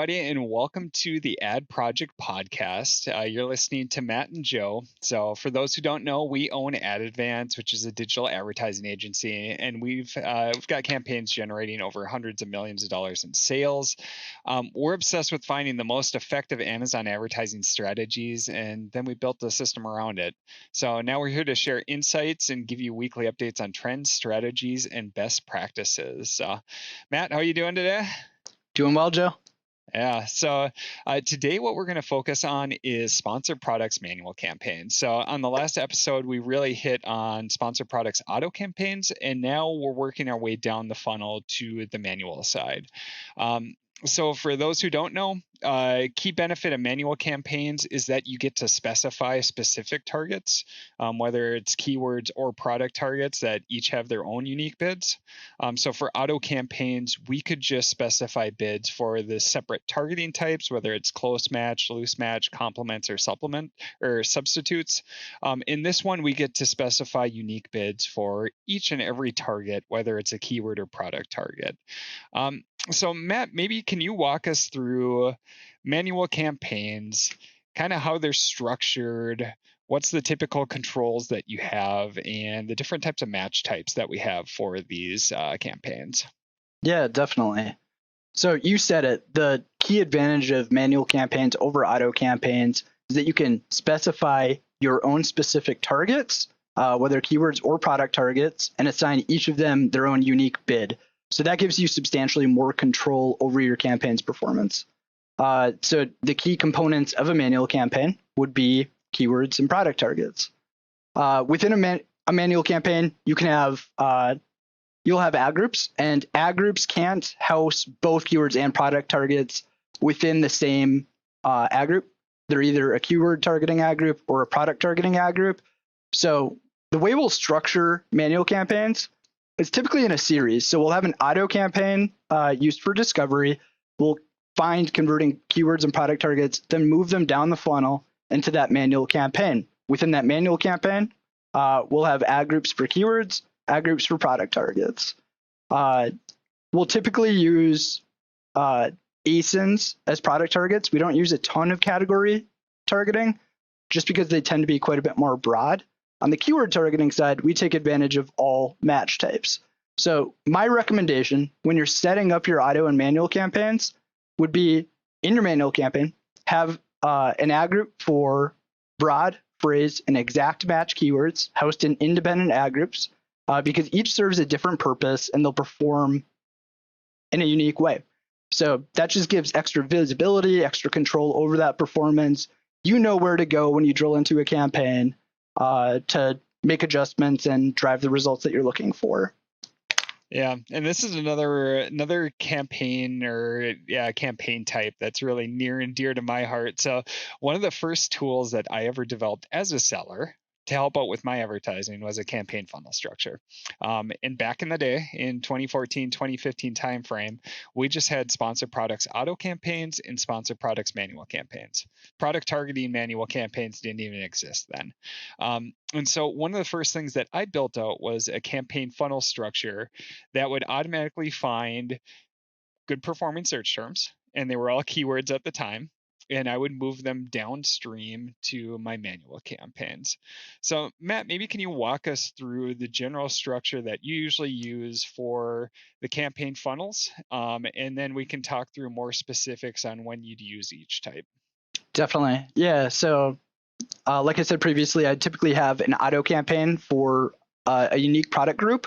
everybody, and welcome to the Ad Project Podcast. You're listening to Matt and Joe. So, for those who don't know, we own Ad Advance, which is a digital advertising agency, and we've got campaigns generating over hundreds of millions of dollars in sales. We're obsessed with finding the most effective Amazon advertising strategies, and then we built a system around it. So now we're here to share insights and give you weekly updates on trends, strategies, and best practices. Matt, how are you doing today? Doing well, Joe. Yeah. So today, what we're going to focus on is sponsored products manual campaigns. So on the last episode, we really hit on sponsored products auto campaigns, and now we're working our way down the funnel to the manual side. So for those who don't know, key benefit of manual campaigns is that you get to specify specific targets, whether it's keywords or product targets that each have their own unique bids. So for auto campaigns, we could just specify bids for the separate targeting types, whether it's close match, loose match, complements, or supplement or substitutes. In this one, we get to specify unique bids for each and every target, whether it's a keyword or product target. So Matt, maybe can you walk us through manual campaigns, kind of how they're structured, what's the typical controls that you have, and the different types of match types that we have for these campaigns? Yeah, definitely. So you said it, the key advantage of manual campaigns over auto campaigns is that you can specify your own specific targets, whether keywords or product targets, and assign each of them their own unique bid. So that gives you substantially more control over your campaign's performance. So the key components of a manual campaign would be keywords and product targets. Within a manual campaign, you can have you'll have ad groups, and ad groups can't house both keywords and product targets within the same ad group. They're either a keyword targeting ad group or a product targeting ad group. So the way we'll structure manual campaigns is typically in a series. So we'll have an auto campaign used for discovery. We'll find converting keywords and product targets, then move them down the funnel into that manual campaign. Within that manual campaign, we'll have ad groups for keywords, ad groups for product targets. We'll typically use ASINs as product targets. We don't use a ton of category targeting just because they tend to be quite a bit more broad. On the keyword targeting side, we take advantage of all match types. So my recommendation when you're setting up your auto and manual campaigns would be in your manual campaign, have an ad group for broad, phrase, and exact match keywords housed in independent ad groups because each serves a different purpose and they'll perform in a unique way. So that just gives extra visibility, extra control over that performance. You know where to go when you drill into a campaign to make adjustments and drive the results that you're looking for. Yeah, and this is another campaign campaign type that's really near and dear to my heart. So one of the first tools that I ever developed as a seller to help out with my advertising was a campaign funnel structure. And back in the day, in 2014, 2015 timeframe, we just had sponsored products auto campaigns and sponsored products manual campaigns. Product targeting manual campaigns didn't even exist then. And so one of the first things that I built out was a campaign funnel structure that would automatically find good performing search terms, and they were all keywords at the time, and I would move them downstream to my manual campaigns. So Matt, maybe can you walk us through the general structure that you usually use for the campaign funnels? And then we can talk through more specifics on when you'd use each type. Definitely. Yeah. So like I said previously, I typically have an auto campaign for a unique product group,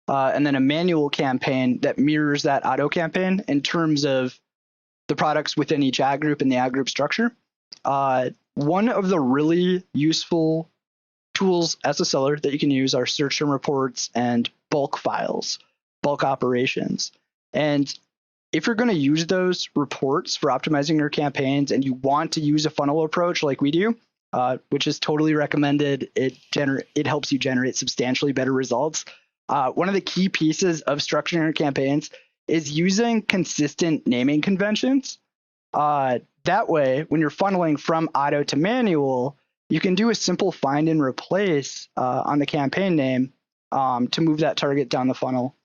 and then a manual campaign that mirrors that auto campaign in terms of the products within each ad group and the ad group structure. One of the really useful tools as a seller that you can use are search term reports and bulk files, bulk operations. And if you're going to use those reports for optimizing your campaigns and you want to use a funnel approach like we do, which is totally recommended, it helps you generate substantially better results. One of the key pieces of structuring your campaigns is using consistent naming conventions. That way, when you're funneling from auto to manual, you can do a simple find and replace on the campaign name to move that target down the funnel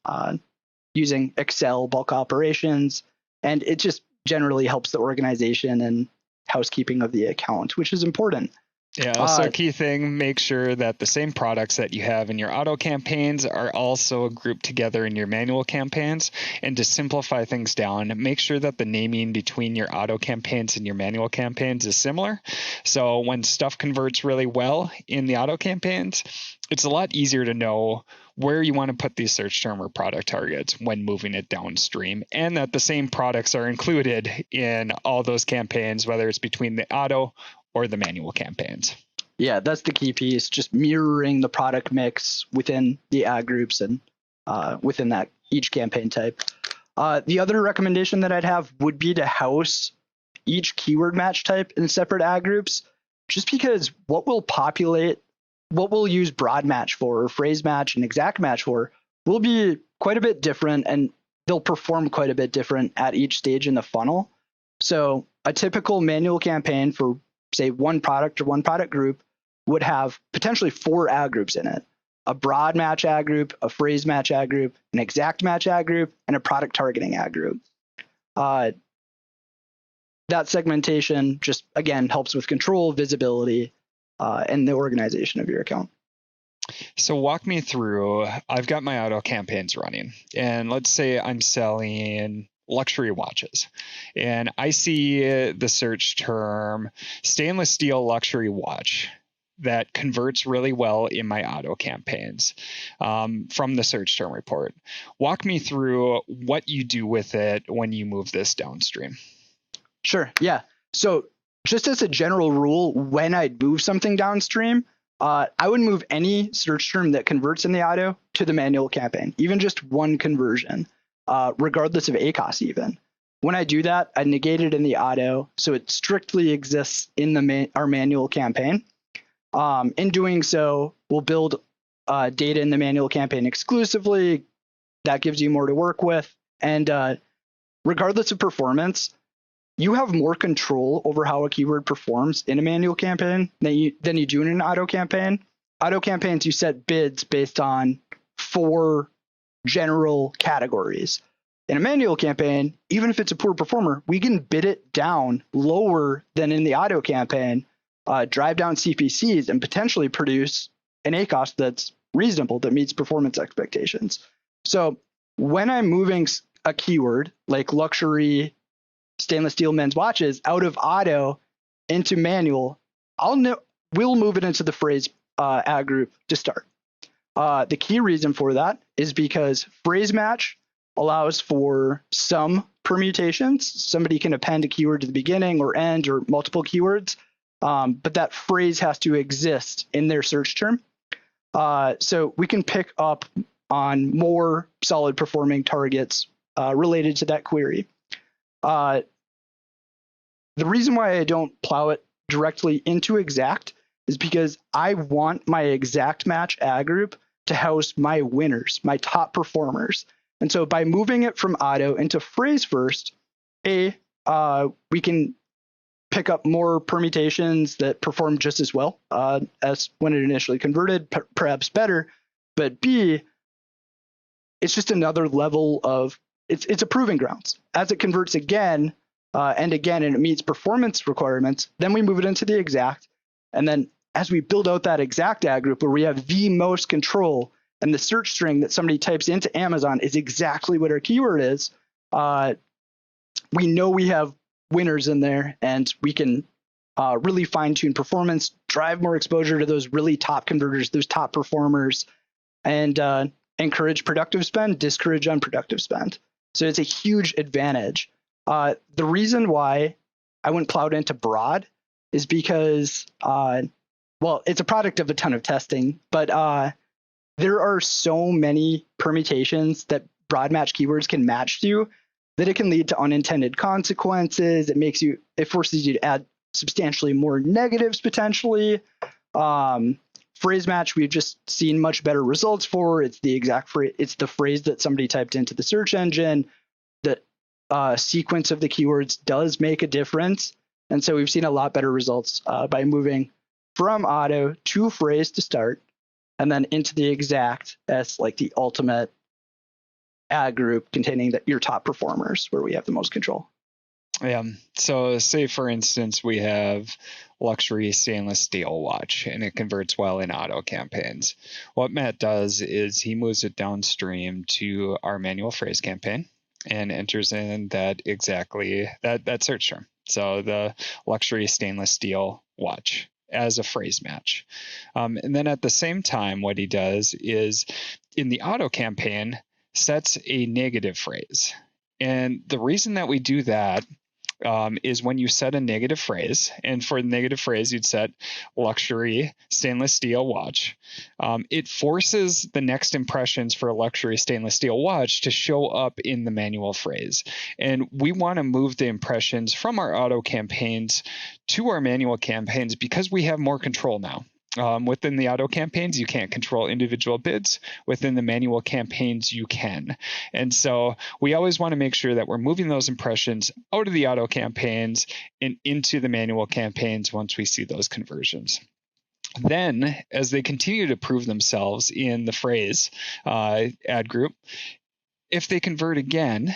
using Excel bulk operations. And it just generally helps the organization and housekeeping of the account, which is important. Yeah, so key thing, make sure that the same products that you have in your auto campaigns are also grouped together in your manual campaigns. And to simplify things down, make sure that the naming between your auto campaigns and your manual campaigns is similar. So when stuff converts really well in the auto campaigns, it's a lot easier to know where you want to put these search term or product targets when moving it downstream, and that the same products are included in all those campaigns, whether it's between the auto or the manual campaigns. Yeah, that's the key piece, just mirroring the product mix within the ad groups and within that each campaign type. The other recommendation that I'd have would be to house each keyword match type in separate ad groups, just because what we'll use broad match for, or phrase match and exact match for, will be quite a bit different, and they'll perform quite a bit different at each stage in the funnel. So a typical manual campaign for, say, one product or one product group would have potentially 4 ad groups in it: a broad match ad group, a phrase match ad group, an exact match ad group, and a product targeting ad group. That segmentation just, again, helps with control, visibility, and the organization of your account. So walk me through, I've got my auto campaigns running, and let's say I'm selling luxury watches, and I see the search term stainless steel luxury watch that converts really well in my auto campaigns from the search term report. Walk me through what you do with it when you move this downstream. Sure. Yeah. So just as a general rule, when I'd move something downstream, I would move any search term that converts in the auto to the manual campaign, even just one conversion, regardless of ACoS even. When I do that, I negate it in the auto, so it strictly exists in our manual campaign. In doing so, we'll build data in the manual campaign exclusively. That gives you more to work with. And regardless of performance, you have more control over how a keyword performs in a manual campaign than you do in an auto campaign. Auto campaigns, you set bids based on 4 general categories. In a manual campaign, even if it's a poor performer, we can bid it down lower than in the auto campaign, drive down CPCs, and potentially produce an ACoS that's reasonable, that meets performance expectations. So when I'm moving a keyword like luxury stainless steel men's watches out of auto into manual, we'll move it into the phrase ad group to start. The key reason for that is because phrase match allows for some permutations. Somebody can append a keyword to the beginning or end, or multiple keywords, but that phrase has to exist in their search term. So we can pick up on more solid performing targets related to that query. The reason why I don't plow it directly into exact is because I want my exact match ad group to house my winners, my top performers. And so by moving it from auto into phrase first, we can pick up more permutations that perform just as well as when it initially converted, perhaps better. But B, it's just another level of, it's a proving grounds. As it converts again and again, and it meets performance requirements, then we move it into the exact. And then as we build out that exact ad group where we have the most control, and the search string that somebody types into Amazon is exactly what our keyword is, we know we have winners in there, and we can really fine-tune performance, drive more exposure to those really top converters, those top performers, and encourage productive spend, discourage unproductive spend. So it's a huge advantage. The reason why I wouldn't plow it into broad is because, well, it's a product of a ton of testing, but there are so many permutations that broad match keywords can match to that it can lead to unintended consequences. It forces you to add substantially more negatives potentially. Phrase match, we've just seen much better results for. It's the exact phrase, it's the phrase that somebody typed into the search engine. The sequence of the keywords does make a difference. And so we've seen a lot better results by moving from auto to phrase to start, and then into the exact as like the ultimate ad group containing your top performers where we have the most control. Yeah. So say for instance we have luxury stainless steel watch and it converts well in auto campaigns. What Matt does is he moves it downstream to our manual phrase campaign and enters in that search term. So the luxury stainless steel watch as a phrase match. And then at the same time, what he does is in the auto campaign sets a negative phrase. And the reason that we do that is when you set a negative phrase, and for the negative phrase, you'd set luxury stainless steel watch. It forces the next impressions for a luxury stainless steel watch to show up in the manual phrase. And we want to move the impressions from our auto campaigns to our manual campaigns because we have more control now. Within the auto campaigns, you can't control individual bids. Within the manual campaigns, you can. And so we always want to make sure that we're moving those impressions out of the auto campaigns and into the manual campaigns once we see those conversions. Then, as they continue to prove themselves in the phrase ad group, if they convert again,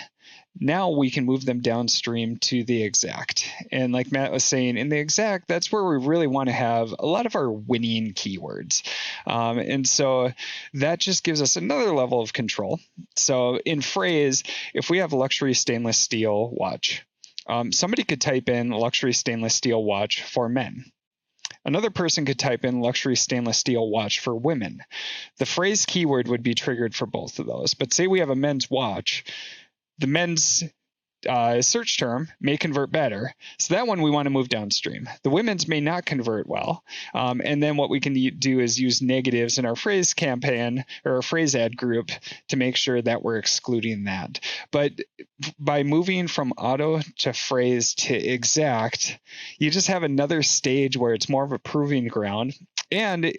now we can move them downstream to the exact. And like Matt was saying, in the exact, that's where we really want to have a lot of our winning keywords. And so that just gives us another level of control. So in phrase, if we have luxury stainless steel watch, somebody could type in luxury stainless steel watch for men. Another person could type in luxury stainless steel watch for women. The phrase keyword would be triggered for both of those. But say we have a men's watch, the men's search term may convert better. So that one we want to move downstream. The women's may not convert well. And then what we can do is use negatives in our phrase campaign or our phrase ad group to make sure that we're excluding that. But by moving from auto to phrase to exact, you just have another stage where it's more of a proving ground. And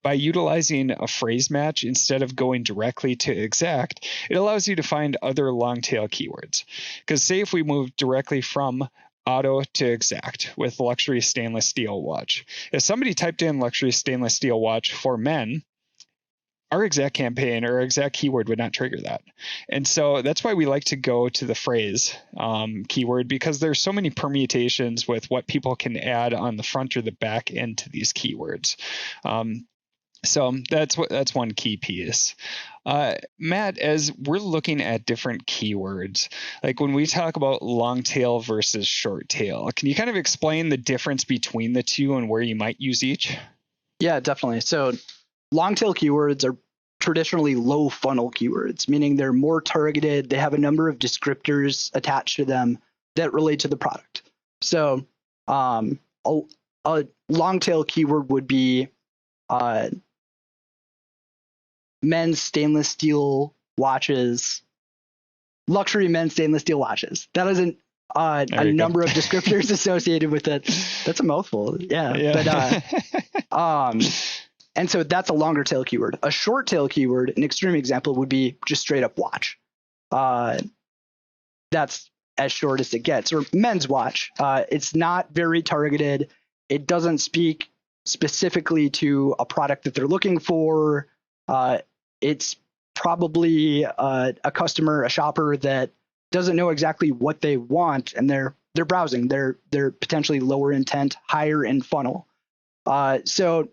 by utilizing a phrase match instead of going directly to exact, it allows you to find other long tail keywords. Because say if we move directly from auto to exact with luxury stainless steel watch, if somebody typed in luxury stainless steel watch for men, our exact campaign or exact keyword would not trigger that. And so that's why we like to go to the phrase keyword, because there's so many permutations with what people can add on the front or the back end to these keywords. So that's one key piece. Matt, as we're looking at different keywords, like when we talk about long tail versus short tail, can you kind of explain the difference between the two and where you might use each? Yeah, definitely. So long tail keywords are traditionally low funnel keywords, meaning they're more targeted. They have a number of descriptors attached to them that relate to the product. So a long tail keyword would be men's stainless steel watches, luxury men's stainless steel watches. That is a number of descriptors associated with it. That's a mouthful. Yeah. But and so that's a longer tail keyword. A short tail keyword, an extreme example would be just straight up watch. That's as short as it gets. Or men's watch. It's not very targeted. It doesn't speak specifically to a product that they're looking for. It's probably a customer, a shopper that doesn't know exactly what they want, and they're browsing. They're potentially lower intent, higher in funnel. So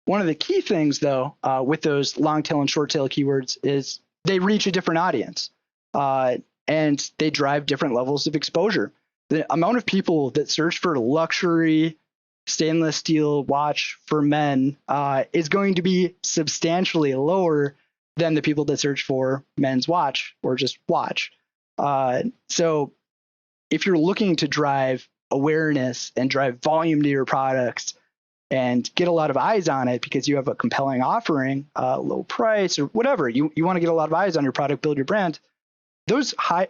one of the key things, though, with those long tail and short tail keywords is they reach a different audience, and they drive different levels of exposure. The amount of people that search for luxury stainless steel watch for men is going to be substantially lower than the people that search for men's watch or just watch. So if you're looking to drive awareness and drive volume to your products and get a lot of eyes on it because you have a compelling offering, low price or whatever, you want to get a lot of eyes on your product, build your brand, those high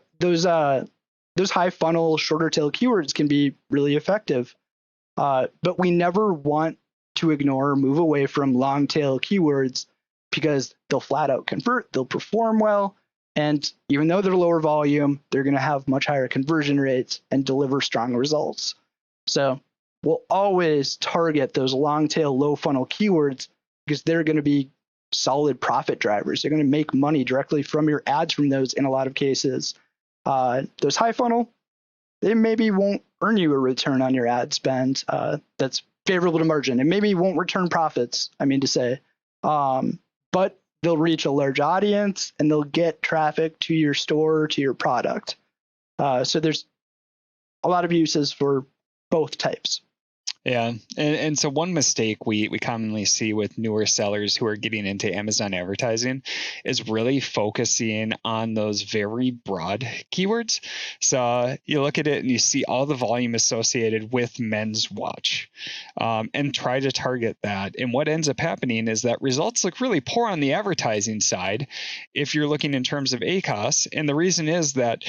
funnel, shorter tail keywords can be really effective. But we never want to ignore or move away from long tail keywords because they'll flat out convert, they'll perform well, and even though they're lower volume, they're going to have much higher conversion rates and deliver strong results. So we'll always target those long tail, low funnel keywords because they're going to be solid profit drivers. They're going to make money directly from your ads from those in a lot of cases. Those high funnel, they maybe won't earn you a return on your ad spend that's favorable to margin, and maybe won't return profits, I mean to say. But they'll reach a large audience and they'll get traffic to your store, to your product. So there's a lot of uses for both types. Yeah. And so one mistake we commonly see with newer sellers who are getting into Amazon advertising is really focusing on those very broad keywords. So you look at it and you see all the volume associated with men's watch, and try to target that. And what ends up happening is that results look really poor on the advertising side if you're looking in terms of ACoS. And the reason is that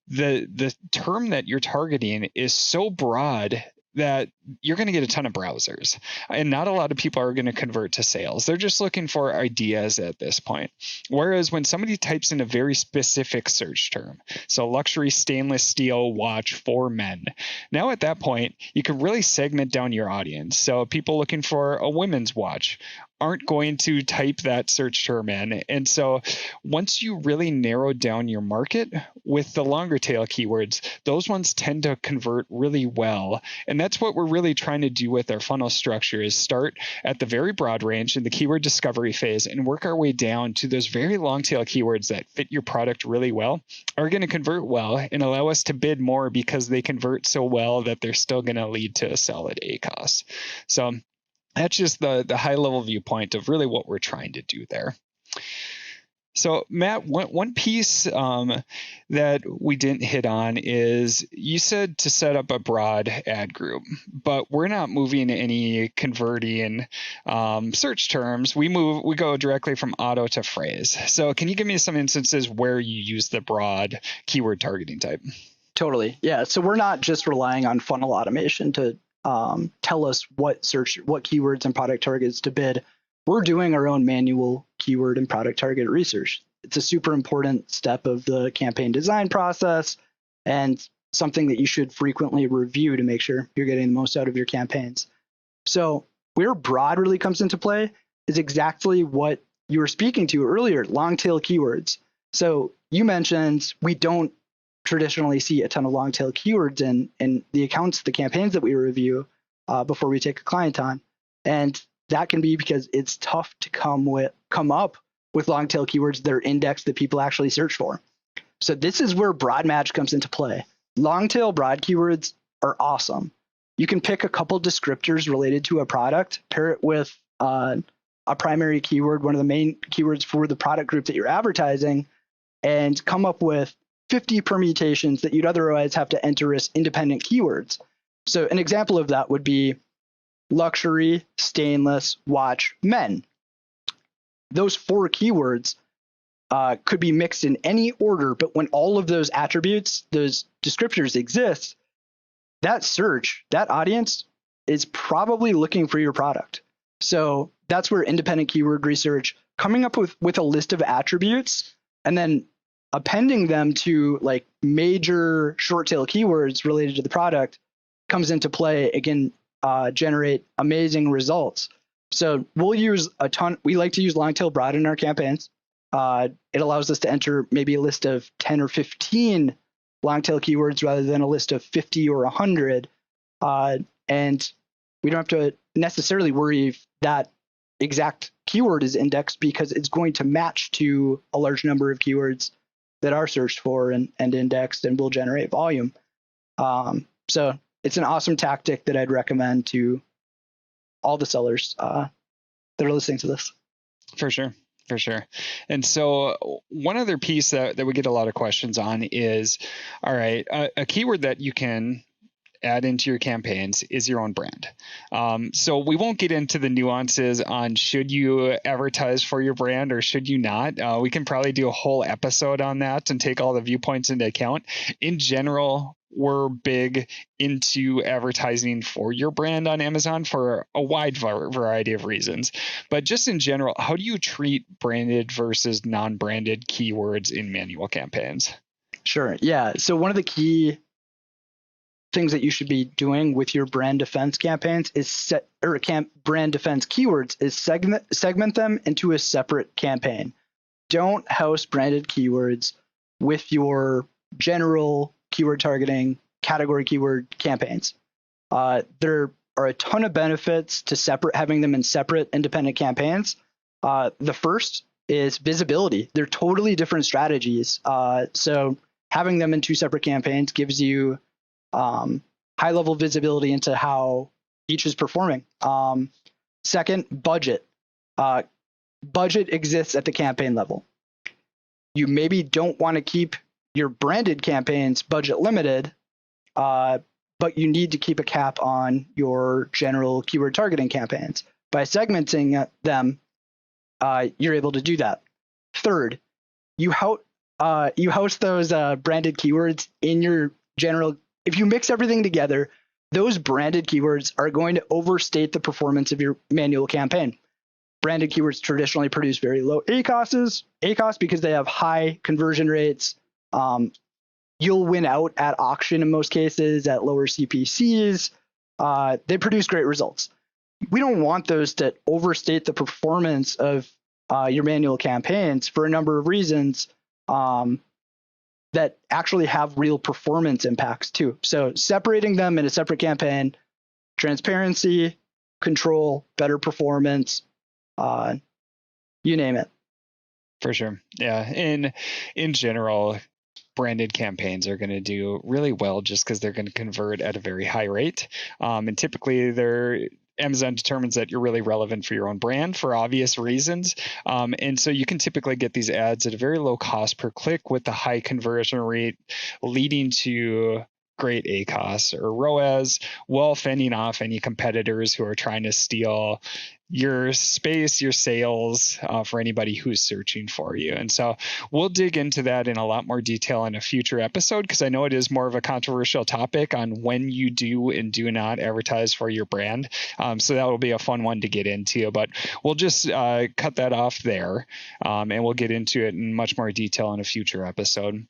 the term that you're targeting is so broad that you're going to get a ton of browsers, and not a lot of people are going to convert to sales. They're just looking for ideas at this point. Whereas when somebody types in a very specific search term, so luxury stainless steel watch for men, now at that point, you can really segment down your audience. So people looking for a women's watch aren't going to type that search term in. And so once you really narrow down your market with the longer tail keywords, those ones tend to convert really well. And that's what we're really trying to do with our funnel structure, is start at the very broad range in the keyword discovery phase and work our way down to those very long tail keywords that fit your product really well, are going to convert well and allow us to bid more because they convert so well that they're still going to lead to a solid ACoS. So that's just the high level viewpoint of really what we're trying to do there. So Matt, one piece that we didn't hit on is you said to set up a broad ad group, but we're not moving any converting search terms. We go directly from auto to phrase. So can you give me some instances where you use the broad keyword targeting type? Totally. Yeah. So we're not just relying on funnel automation to tell us what keywords and product targets to bid. We're doing our own manual keyword and product target research. It's a super important step of the campaign design process, and something that you should frequently review to make sure you're getting the most out of your campaigns. So where broad really comes into play is exactly what you were speaking to earlier, long tail keywords. So you mentioned we don't traditionally see a ton of long tail keywords in the accounts, the campaigns that we review before we take a client on. And that can be because it's tough to come up with long tail keywords that are indexed that people actually search for. So this is where broad match comes into play. Long tail broad keywords are awesome. You can pick a couple descriptors related to a product, pair it with a primary keyword, one of the main keywords for the product group that you're advertising, and come up with 50 permutations that you'd otherwise have to enter as independent keywords. So an example of that would be luxury, stainless, watch, men. Those 4 keywords could be mixed in any order, but when all of those attributes, those descriptors exist, that search, that audience is probably looking for your product. So that's where independent keyword research, coming up with a list of attributes and then appending them to like major short tail keywords related to the product, comes into play. Again, generate amazing results. So we'll use we like to use long tail broad in our campaigns. It allows us to enter maybe a list of 10 or 15 long tail keywords rather than a list of 50 or 100. And we don't have to necessarily worry if that exact keyword is indexed, because it's going to match to a large number of keywords that are searched for and indexed, and will generate volume. So it's an awesome tactic that I'd recommend to all the sellers that are listening to this. For sure. And so one other piece that we get a lot of questions on is, all right, a keyword that you can add into your campaigns is your own brand. So we won't get into the nuances on should you advertise for your brand or should you not. We can probably do a whole episode on that and take all the viewpoints into account. In general, we're big into advertising for your brand on Amazon for a wide variety of reasons. But just in general, how do you treat branded versus non-branded keywords in manual campaigns? Sure. Yeah. So one of the key things that you should be doing with your brand defense campaigns is brand defense keywords is segment them into a separate campaign. Don't house branded keywords with your general keyword targeting category keyword campaigns. There are a ton of benefits to having them in separate independent campaigns. The first is visibility. They're totally different strategies. So having them in two separate campaigns gives you high level visibility into how each is performing. Second, budget. Budget exists at the campaign level. You maybe don't want to keep your branded campaigns budget limited, but you need to keep a cap on your general keyword targeting campaigns. By segmenting them, you're able to do that. Third, you host those branded keywords in your general. If you mix everything together, those branded keywords are going to overstate the performance of your manual campaign. Branded keywords traditionally produce very low ACOS because they have high conversion rates. You'll win out at auction in most cases at lower CPCs. They produce great results. We don't want those to overstate the performance of your manual campaigns for a number of reasons that actually have real performance impacts too. So separating them in a separate campaign, transparency, control, better performance, you name it. For sure. Yeah. In general, branded campaigns are going to do really well just because they're going to convert at a very high rate. And typically Amazon determines that you're really relevant for your own brand for obvious reasons. And so you can typically get these ads at a very low cost per click with a high conversion rate, leading to great ACOS or ROAS, while fending off any competitors who are trying to steal your space, your sales for anybody who's searching for you. And so we'll dig into that in a lot more detail in a future episode, because I know it is more of a controversial topic on when you do and do not advertise for your brand. So that will be a fun one to get into, but we'll just cut that off there, and we'll get into it in much more detail in a future episode.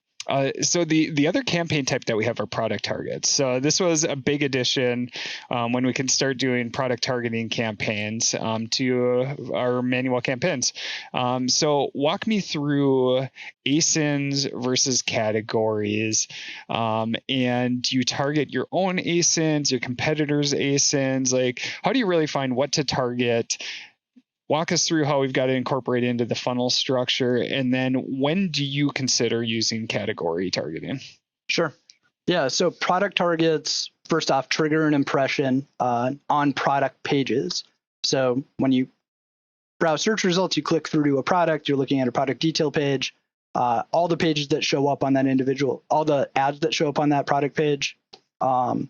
So the other campaign type that we have are product targets. So this was a big addition when we can start doing product targeting campaigns to our manual campaigns. So walk me through ASINs versus categories, and you target your own ASINs, your competitors' ASINs. Like, how do you really find what to target? Walk us through how we've got to incorporate into the funnel structure. And then when do you consider using category targeting? Sure. Yeah. So product targets, first off, trigger an impression on product pages. So when you browse search results, you click through to a product, you're looking at a product detail page. All the pages that show up on that all the ads that show up on that product page are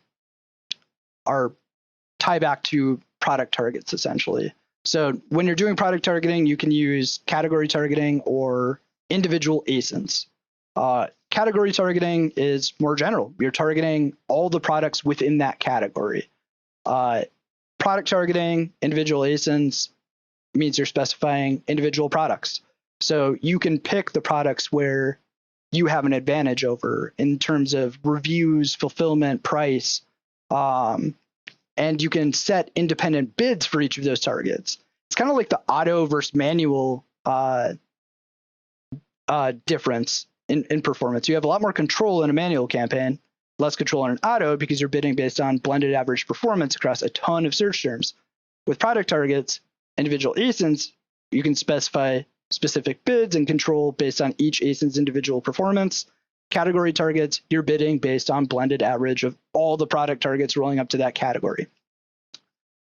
tie back to product targets, essentially. So when you're doing product targeting, you can use category targeting or individual ASINs. Category targeting is more general. You're targeting all the products within that category. Product targeting, individual ASINs, means you're specifying individual products. So you can pick the products where you have an advantage over in terms of reviews, fulfillment, price, and you can set independent bids for each of those targets. It's kind of like the auto versus manual difference in performance. You have a lot more control in a manual campaign, less control in an auto, because you're bidding based on blended average performance across a ton of search terms. With product targets, individual ASINs, you can specify specific bids and control based on each ASIN's individual performance. Category targets, you're bidding based on blended average of all the product targets rolling up to that category.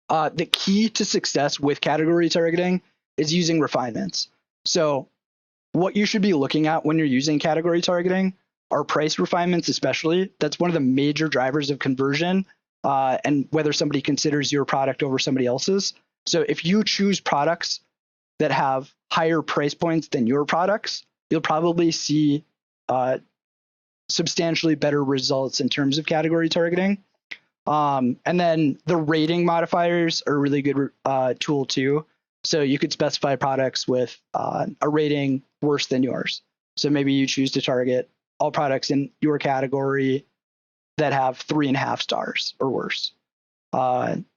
The key to success with category targeting is using refinements. So what you should be looking at when you're using category targeting are price refinements, especially. That's one of the major drivers of conversion and whether somebody considers your product over somebody else's. So if you choose products that have higher price points than your products, you'll probably see substantially better results in terms of category targeting. And then the rating modifiers are a really good tool too. So you could specify products with a rating worse than yours. So maybe you choose to target all products in your category that have 3.5 stars or worse.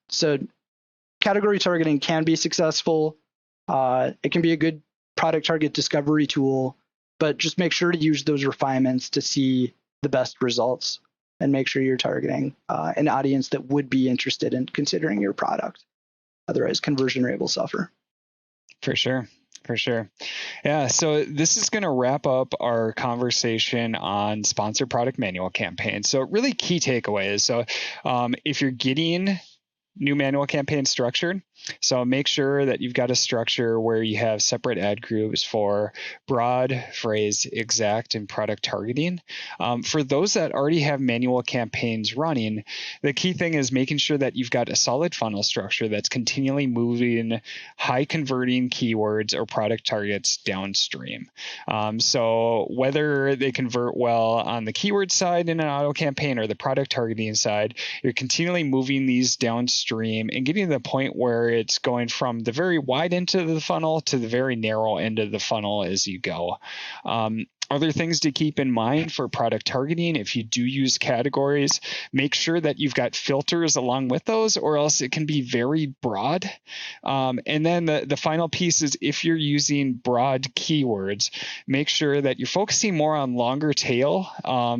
So category targeting can be successful. It can be a good product target discovery tool, but just make sure to use those refinements to see the best results. and make sure you're targeting an audience that would be interested in considering your product. Otherwise, conversion rate will suffer. For sure. For sure. Yeah. So this is going to wrap up our conversation on sponsored product manual campaigns. So really key takeaways. So if you're getting new manual campaign structured, so make sure that you've got a structure where you have separate ad groups for broad, phrase, exact, and product targeting. For those that already have manual campaigns running, the key thing is making sure that you've got a solid funnel structure that's continually moving high converting keywords or product targets downstream. So whether they convert well on the keyword side in an auto campaign or the product targeting side, you're continually moving these downstream and getting to the point where it's going from the very wide end of the funnel to the very narrow end of the funnel as you go. Other things to keep in mind for product targeting, if you do use categories, make sure that you've got filters along with those, or else it can be very broad. And then the final piece is if you're using broad keywords, make sure that you're focusing more on longer tail.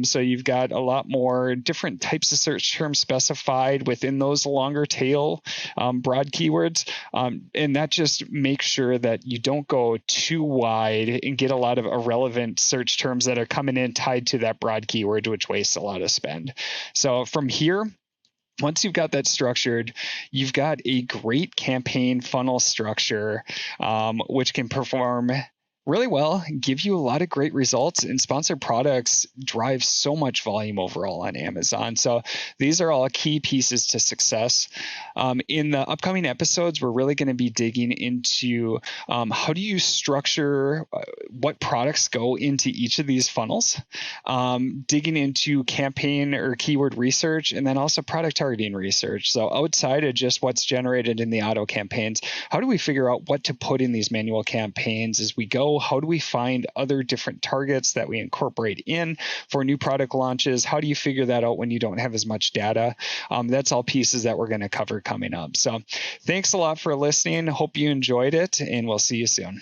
So you've got a lot more different types of search terms specified within those longer tail broad keywords. And that just makes sure that you don't go too wide and get a lot of irrelevant search terms that are coming in tied to that broad keyword, which wastes a lot of spend. So from here, once you've got that structured, you've got a great campaign funnel structure, which can perform really well, give you a lot of great results, and sponsored products drive so much volume overall on Amazon. So these are all key pieces to success. In the upcoming episodes, we're really going to be digging into how do you structure what products go into each of these funnels, digging into campaign or keyword research, and then also product targeting research. So outside of just what's generated in the auto campaigns, how do we figure out what to put in these manual campaigns as we go? How do we find other different targets that we incorporate in for new product launches? How do you figure that out when you don't have as much data? That's all pieces that we're going to cover coming up. So thanks a lot for listening. Hope you enjoyed it, and we'll see you soon.